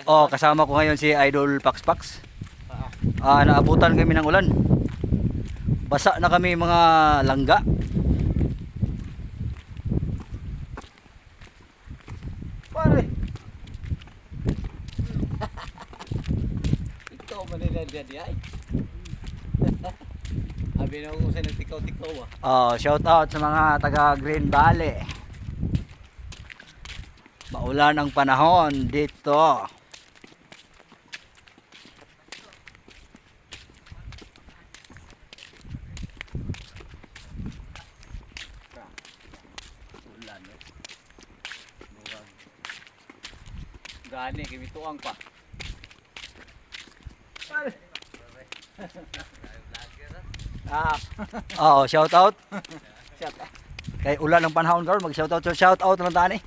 Oh, kasama ko ngayon si Idol Pax. Naabutan kami ng ulan. Basa na kami mga langga. Pare. Ikaw manila di ay. Abi na ko sa nagtikaw-tikaw ah. Oh, shout out sa mga taga Green Valley. Maulan ang panahon dito. Ulan eh. Murag. Gani kimi tuang pa. Oh, shout out. Shut up. Kay ulan ang panahon karon, mag shout out lang tani.